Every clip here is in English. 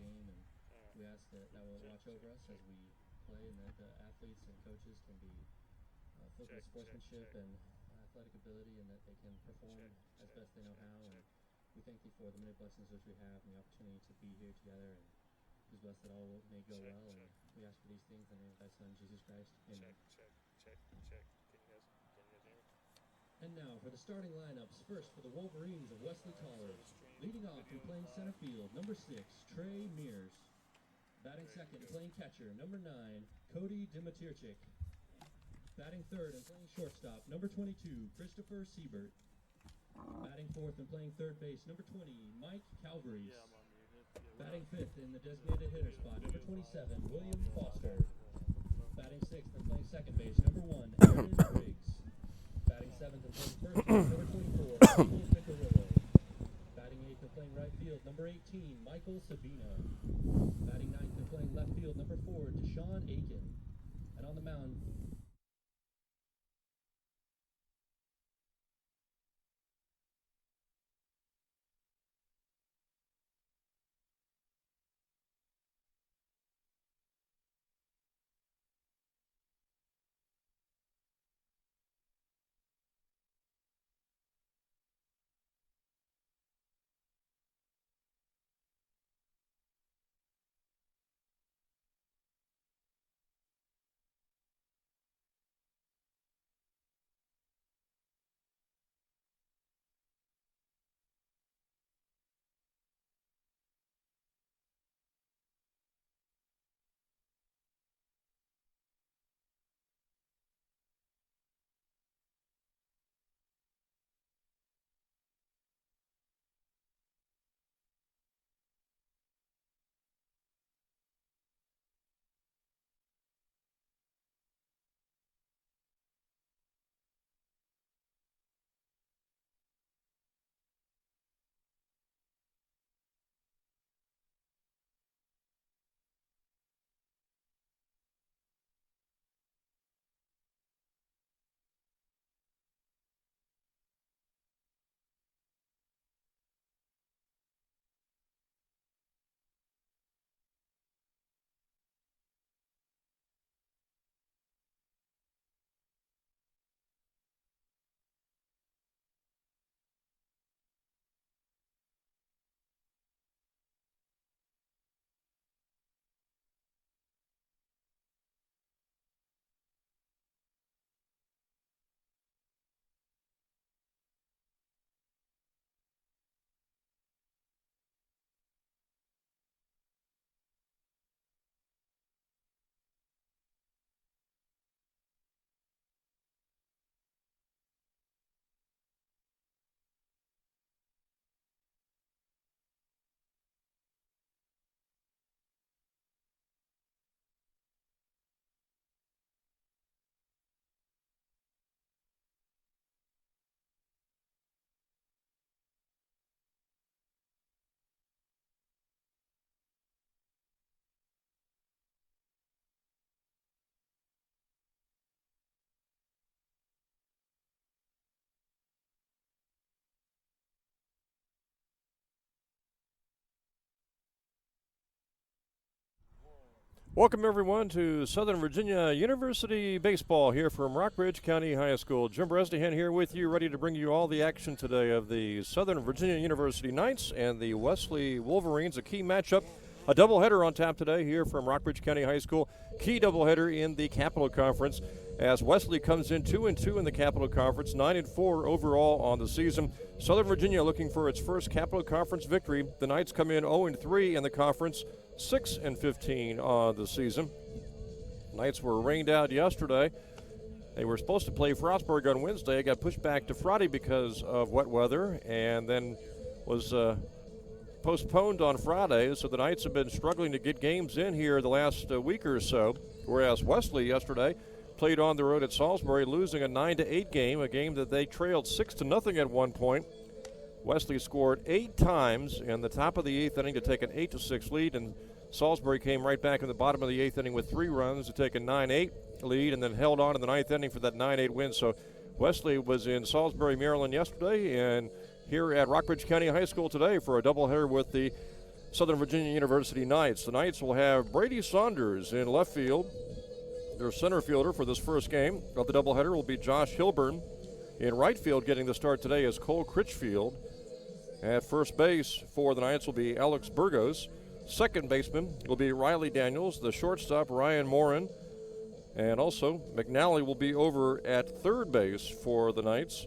game, and we ask that will watch over us as we play, and that the athletes and coaches can be filled with sportsmanship and athletic ability, and that they can perform as best they know how. And we thank you for the many blessings which we have and the opportunity to be here together, and please bless that all may go well. And we ask for these things in the name of thy Son, Jesus Christ. Amen. Check. Can you guys hear me? And now for the starting lineups. First for the Wolverines of Wesley Toller. Leading off and playing center field, number 6, Trey Mears. Batting second and playing catcher, number 9, Cody Dimitirchik. Batting third and playing shortstop, number 22, Christopher Siebert. Batting fourth and playing third base, number 20, Mike Calvaries. Batting fifth in the designated hitter spot, number 27, William Foster. Batting sixth and playing second base, number 1, Aaron Briggs. Batting seventh and playing first base, number 24, Michael Picarillo. Batting eighth and playing right field, number 18, Michael Sabino. Batting ninth and playing left field, number 4, Deshaun Aiken. And on the mound, Welcome, everyone, to Southern Virginia University Baseball here from Rockbridge County High School. Jim Bresnahan here with you, ready to bring you all the action today of the Southern Virginia University Knights and the Wesley Wolverines. A key matchup, a doubleheader on tap today here from Rockbridge County High School. Key doubleheader in the Capital Conference as Wesley comes in 2-2 in the Capital Conference, 9-4 overall on the season. Southern Virginia looking for its first Capital Conference victory. The Knights come in 0-3 in the conference, 6-15 on the season. Knights were rained out yesterday. They were supposed to play Frostburg on Wednesday. It got pushed back to Friday because of wet weather, and then was postponed on Friday. So the Knights have been struggling to get games in here the last week or so, whereas Wesley yesterday played on the road at Salisbury, losing a 9-8 game, a game that they trailed 6-0 at one point. Wesley scored 8 times in the top of the 8th inning to take an 8-6 lead, and Salisbury came right back in the bottom of the 8th inning with 3 runs to take a 9-8 lead, and then held on in the 9th inning for that 9-8 win. So Wesley was in Salisbury, Maryland yesterday, and here at Rockbridge County High School today for a doubleheader with the Southern Virginia University Knights. The Knights will have Brady Saunders in left field. Their center fielder for this first game of the doubleheader will be Josh Hilburn. In right field, getting the start today is Cole Critchfield. At first base for the Knights will be Alex Burgos. Second baseman will be Riley Daniels. The shortstop, Ryan Morin. And also, McNally will be over at third base for the Knights.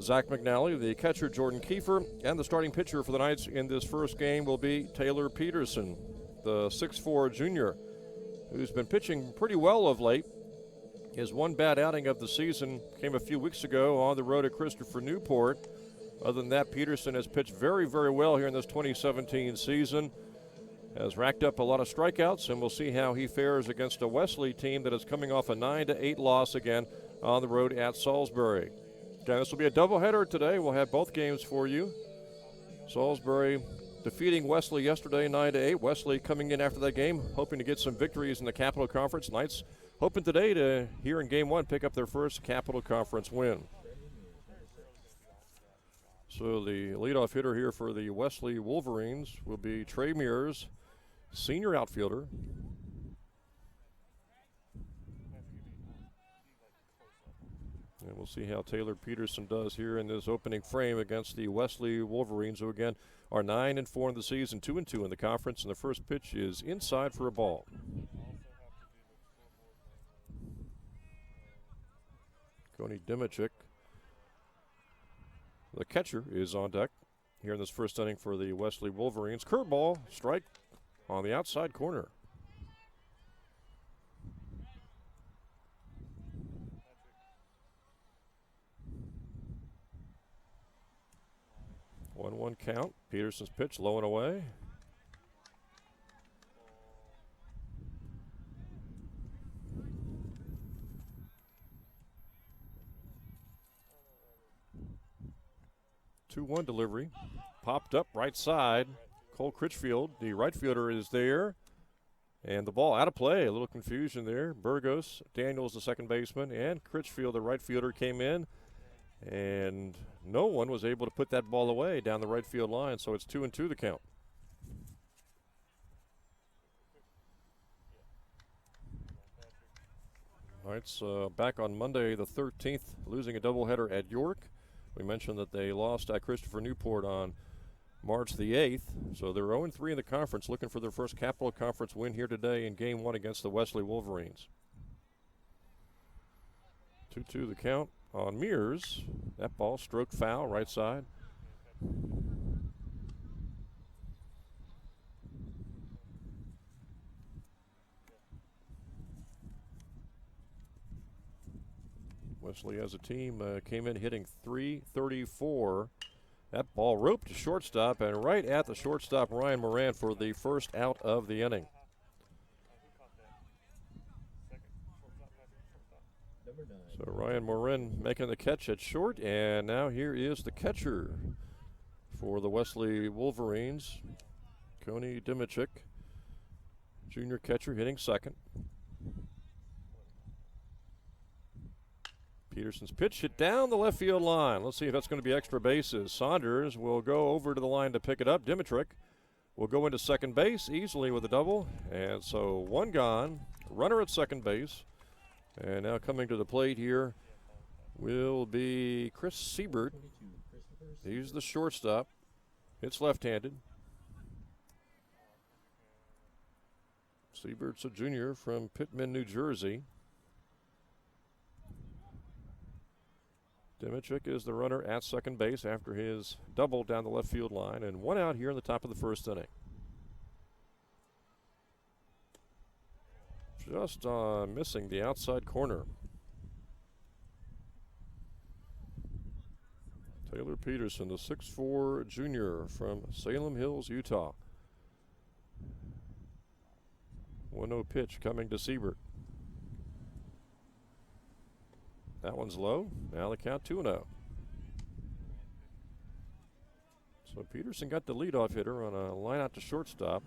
Zach McNally, the catcher, Jordan Kiefer, and the starting pitcher for the Knights in this first game will be Taylor Peterson, the 6'4 junior, who's been pitching pretty well of late. His one bad outing of the season came a few weeks ago on the road at Christopher Newport. Other than that, Peterson has pitched very, very well here in this 2017 season. Has racked up a lot of strikeouts, and we'll see how he fares against a Wesley team that is coming off a 9-8 loss again on the road at Salisbury. Again, this will be a doubleheader today. We'll have both games for you. Salisbury defeating Wesley yesterday 9-8. Wesley coming in after that game, hoping to get some victories in the Capital Conference. Knights hoping today to, here in Game 1, pick up their first Capital Conference win. So the leadoff hitter here for the Wesley Wolverines will be Trey Mears, senior outfielder. And we'll see how Taylor Peterson does here in this opening frame against the Wesley Wolverines, who again are 9-4 in the season, 2-2 in the conference, and the first pitch is inside for a ball. Coney Dimichik, the catcher, is on deck here in this first inning for the Wesley Wolverines. Curveball, strike on the outside corner. One count. Peterson's pitch low and away. Two-one delivery. Popped up right side. Cole Critchfield, the right fielder, is there. And the ball out of play. A little confusion there. Burgos, Daniels, the second baseman, and Critchfield, the right fielder, came in. And no one was able to put that ball away down the right field line, so it's 2-2 the count. Knights back on Monday the 13th, losing a doubleheader at York. We mentioned that they lost at Christopher Newport on March the 8th, so they're 0-3 in the conference, looking for their first Capital Conference win here today in Game 1 against the Wesley Wolverines. 2-2 the count on Mears. That ball stroked foul, right side. Wesley as a team came in hitting .334. That ball roped to shortstop and right at the shortstop, Ryan Moran, for the first out of the inning. So Ryan Morin making the catch at short, and now here is the catcher for the Wesley Wolverines, Coney Dimichik, junior catcher, hitting second. Peterson's pitch hit down the left field line. Let's see if that's going to be extra bases. Saunders will go over to the line to pick it up. Dimichik will go into second base easily with a double, and so one gone, runner at second base. And now coming to the plate here will be Chris Siebert. He's the shortstop. It's left-handed. Siebert's a junior from Pittman, New Jersey. Dimichik is the runner at second base after his double down the left field line, and one out here in the top of the first inning. Just missing the outside corner. Taylor Peterson, the 6'4 junior from Salem Hills, Utah. 1-0 pitch coming to Siebert. That one's low. Now the count 2-0. So Peterson got the leadoff hitter on a line out to shortstop.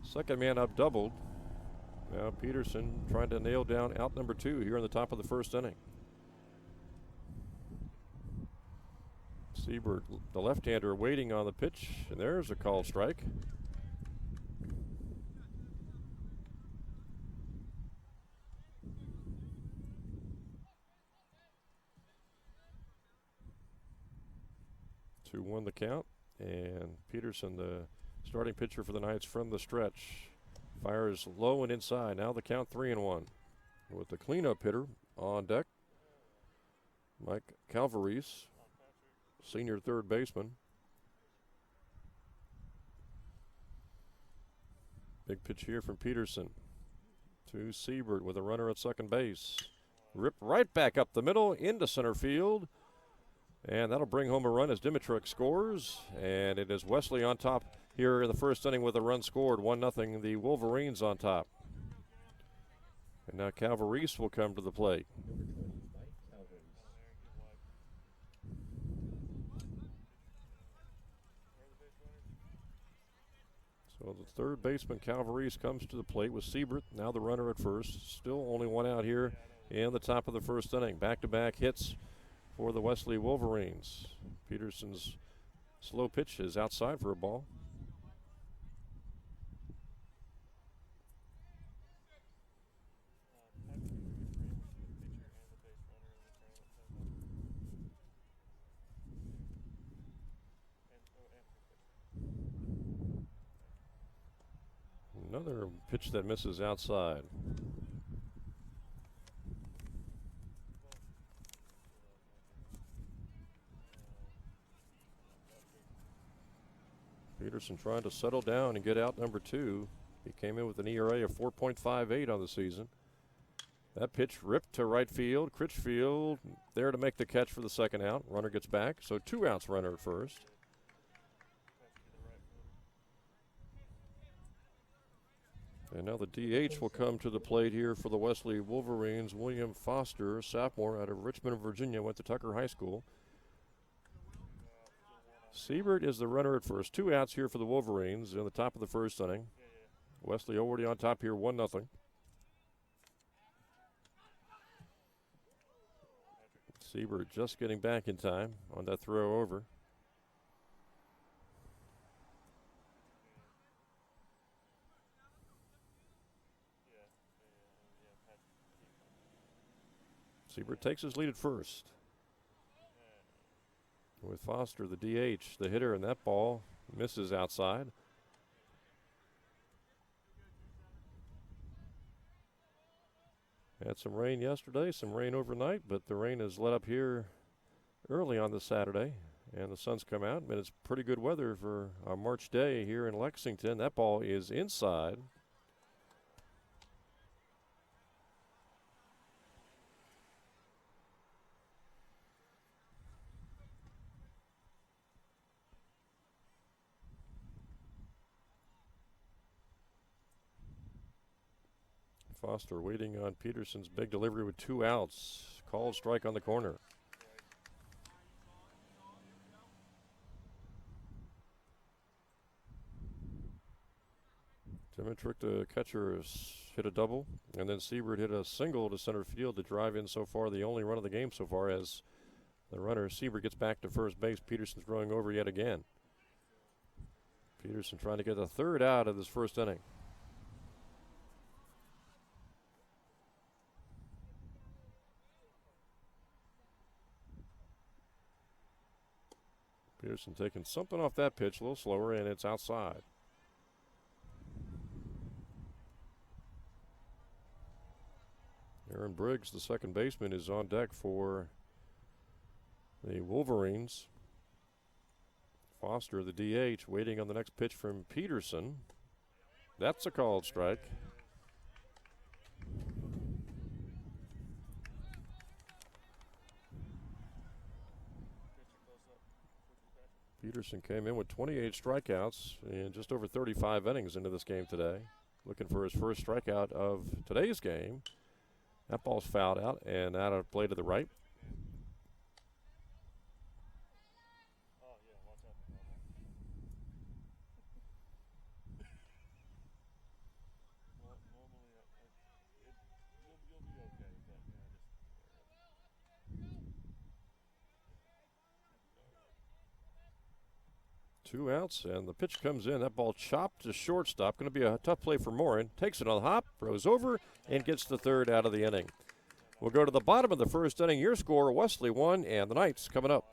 Second man up doubled. Now Peterson trying to nail down out number 2 here in the top of the first inning. Siebert, the left-hander, waiting on the pitch, and there's a called strike. To 1 the count, and Peterson, the starting pitcher for the Knights from the stretch, fires low and inside. Now the count 3-1. With the cleanup hitter on deck, Mike Calvarese, senior third baseman. Big pitch here from Peterson to Siebert with a runner at second base. Ripped right back up the middle into center field. And that'll bring home a run as Dimitruk scores. And it is Wesley on top here in the first inning with a run scored. 1-0, the Wolverines on top. And now Calvarese will come to the plate. So the third baseman, Calvarese, comes to the plate with Siebert, now the runner at first. Still only one out here in the top of the first inning. Back-to-back hits for the Wesley Wolverines. Peterson's slow pitch is outside for a ball. Another pitch that misses outside. Peterson trying to settle down and get out number 2. He came in with an ERA of 4.58 on the season. That pitch ripped to right field. Critchfield there to make the catch for the second out. Runner gets back, so 2 outs, runner at first. And now the DH will come to the plate here for the Wesley Wolverines. William Foster, sophomore out of Richmond, Virginia, went to Tucker High School. Siebert is the runner at first. 2 outs here for the Wolverines in the top of the first inning. Wesley already on top here, 1-0. Siebert just getting back in time on that throw over. Siebert takes his lead at first. With Foster, the DH, the hitter, and that ball misses outside. Had some rain yesterday, some rain overnight, but the rain has let up here early on this Saturday, and the sun's come out, and it's pretty good weather for a March day here in Lexington. That ball is inside. Foster waiting on Peterson's big delivery with 2 outs. Called strike on the corner. Dimitruk, the catcher, hit a double, and then Siebert hit a single to center field to drive in so far the only run of the game so far as the runner, Siebert, gets back to first base. Peterson's throwing over yet again. Peterson trying to get the 3rd out of this first inning. Peterson taking something off that pitch, a little slower, and it's outside. Aaron Briggs, the second baseman, is on deck for the Wolverines. Foster, the DH, waiting on the next pitch from Peterson. That's a called strike. Peterson came in with 28 strikeouts in just over 35 innings into this game today. Looking for his first strikeout of today's game. That ball's fouled out and out of play to the right. 2 outs, and the pitch comes in. That ball chopped to shortstop. Going to be a tough play for Morin. Takes it on the hop, throws over, and gets the third out of the inning. We'll go to the bottom of the first inning. Your score, Wesley 1, and the Knights coming up.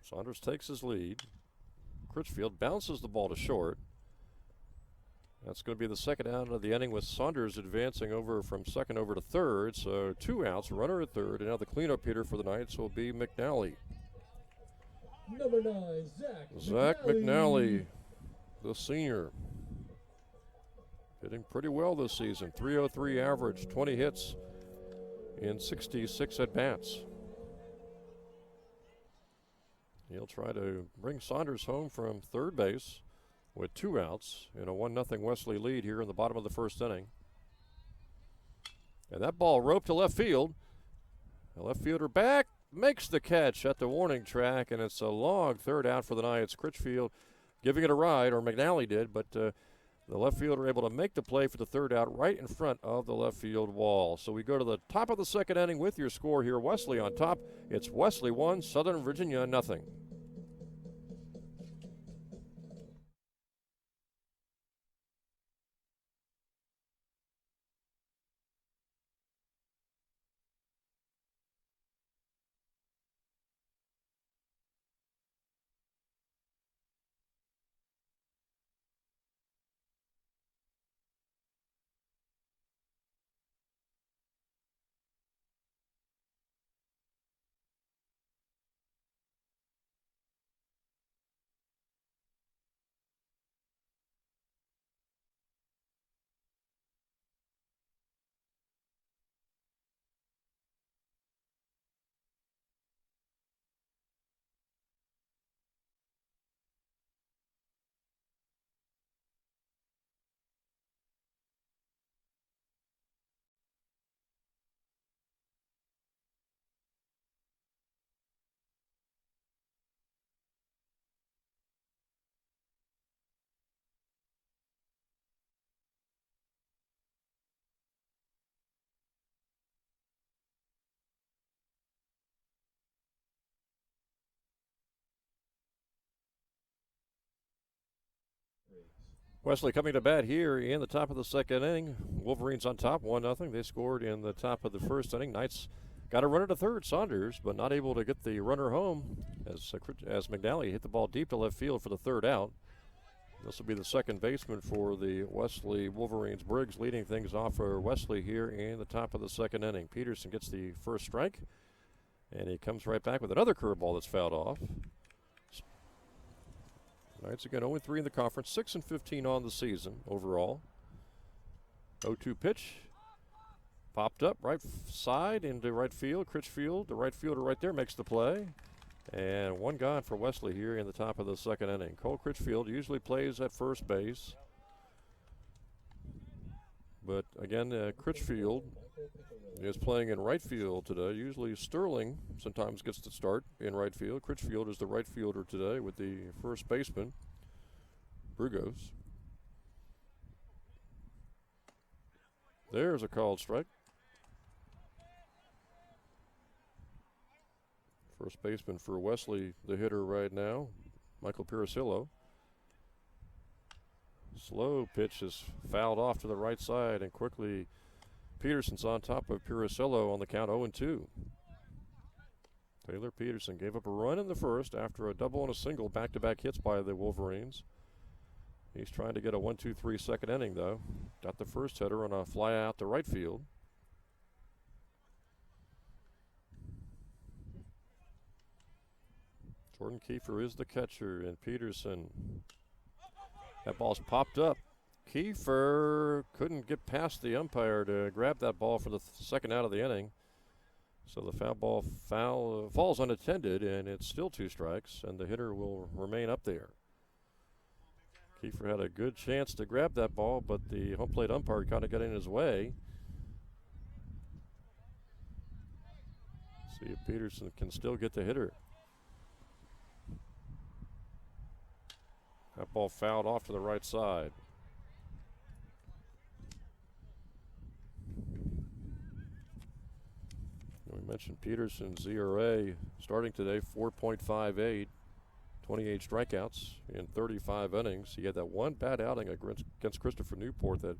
Saunders takes his lead. Critchfield bounces the ball to short. That's going to be the second out of the inning with Saunders advancing over from second over to third. So 2 outs, runner at third, and now the cleanup hitter for the Knights will be McNally. Number 9, Zach McNally, the senior. Hitting pretty well this season. .303 average, 20 hits in 66 at-bats. He'll try to bring Saunders home from third base with 2 outs in a 1-0 Wesley lead here in the bottom of the first inning. And that ball roped to left field. The left fielder back, makes the catch at the warning track, and it's a long third out for the Knights. Critchfield giving it a ride, or McNally did, but the left fielder able to make the play for the third out right in front of the left field wall. So we go to the top of the second inning with your score here. Wesley on top. It's Wesley 1, Southern Virginia 0. Wesley coming to bat here in the top of the second inning. Wolverines on top, 1-0. They scored in the top of the first inning. Knights got a runner to third, Saunders, but not able to get the runner home as McNally hit the ball deep to left field for the third out. This will be the second baseman for the Wesley Wolverines. Briggs leading things off for Wesley here in the top of the second inning. Peterson gets the first strike, and he comes right back with another curveball that's fouled off. Knights again 0-3 in the conference, 6-15 on the season overall. 0-2 pitch. Popped up right side into right field. Critchfield, the right fielder right there, makes the play. And one gone for Wesley here in the top of the second inning. Cole Critchfield usually plays at first base. But again, Critchfield is playing in right field today. Usually Sterling sometimes gets to start in right field. Critchfield is the right fielder today with the first baseman. Brugos. There's a called strike. First baseman for Wesley, the hitter right now, Michael Pirasillo. Slow pitch is fouled off to the right side, and quickly Peterson's on top of Pirasillo on the count 0-2. Taylor Peterson gave up a run in the first after a double and a single back-to-back hits by the Wolverines. He's trying to get a 1-2-3 second inning, though. Got the first hitter on a fly out to right field. Jordan Kiefer is the catcher, and Peterson. That ball's popped up. Kiefer couldn't get past the umpire to grab that ball for the second out of the inning. So the foul ball falls unattended, and it's still 2 strikes, and the hitter will remain up there. Kiefer had a good chance to grab that ball, but the home plate umpire kind of got in his way. See if Peterson can still get the hitter. That ball fouled off to the right side. We mentioned Peterson's ERA starting today, 4.58, 28 strikeouts in 35 innings. He had that one bad outing against Christopher Newport that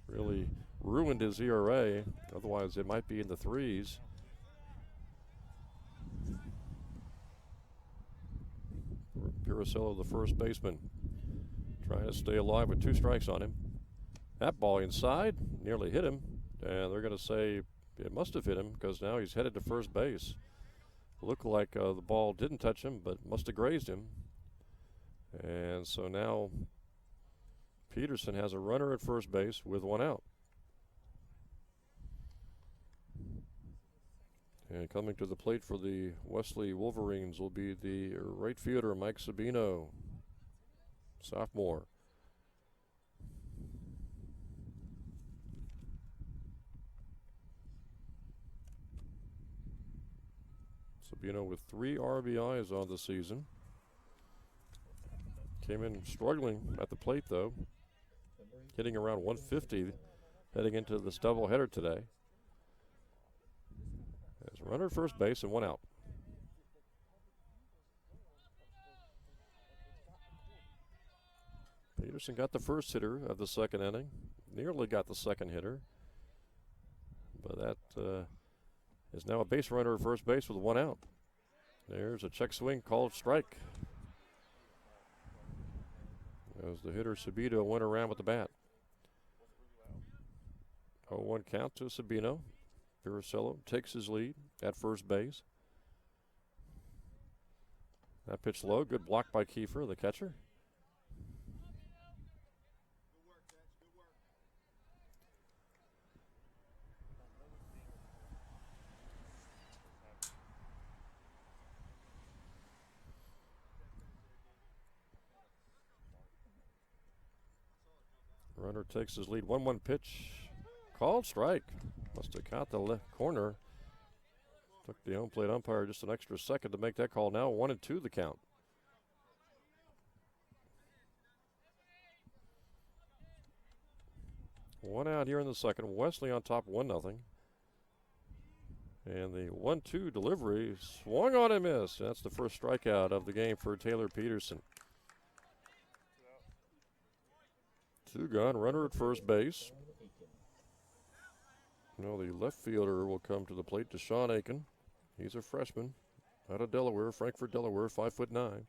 really ruined his ERA. Otherwise, it might be in the 3s. Pirasillo, the first baseman, trying to stay alive with 2 strikes on him. That ball inside nearly hit him, and they're going to say it must have hit him because now he's headed to first base. Looked like the ball didn't touch him, but must have grazed him. And so now Peterson has a runner at first base with 1 out. And coming to the plate for the Wesley Wolverines will be the right fielder, Mike Sabino, sophomore. Sabino with 3 RBIs on the season. Came in struggling at the plate, though, hitting around 150 heading into this doubleheader today. There's a runner at first base and 1 out. Peterson got the first hitter of the second inning, nearly got the second hitter, but that is now a base runner at first base with 1 out. There's a check swing called strike as the hitter Sabino went around with the bat. 0-1 count to Sabino. Pirasillo takes his lead at first base. That pitch low, good block by Kiefer, the catcher. Runner takes his lead. 1-1 pitch. Called strike. Must have caught the left corner. Took the home plate umpire just an extra second to make that call. Now 1-2 the count. One out here in the second. Wesley on top 1-0. And the 1-2 delivery swung on and missed. That's the first strikeout of the game for Taylor Peterson. 2 gone, runner at first base. Now the left fielder will come to the plate, Deshaun Aiken. He's a freshman out of Delaware, Frankfort, Delaware, 5'9".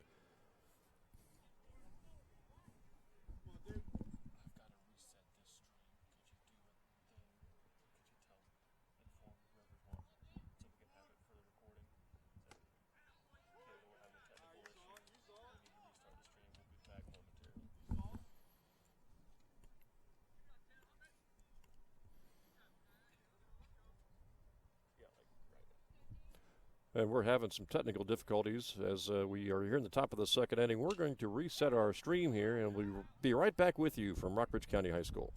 And we're having some technical difficulties as we are here in the top of the second inning. We're going to reset our stream here, and we'll be right back with you from Rockbridge County High School.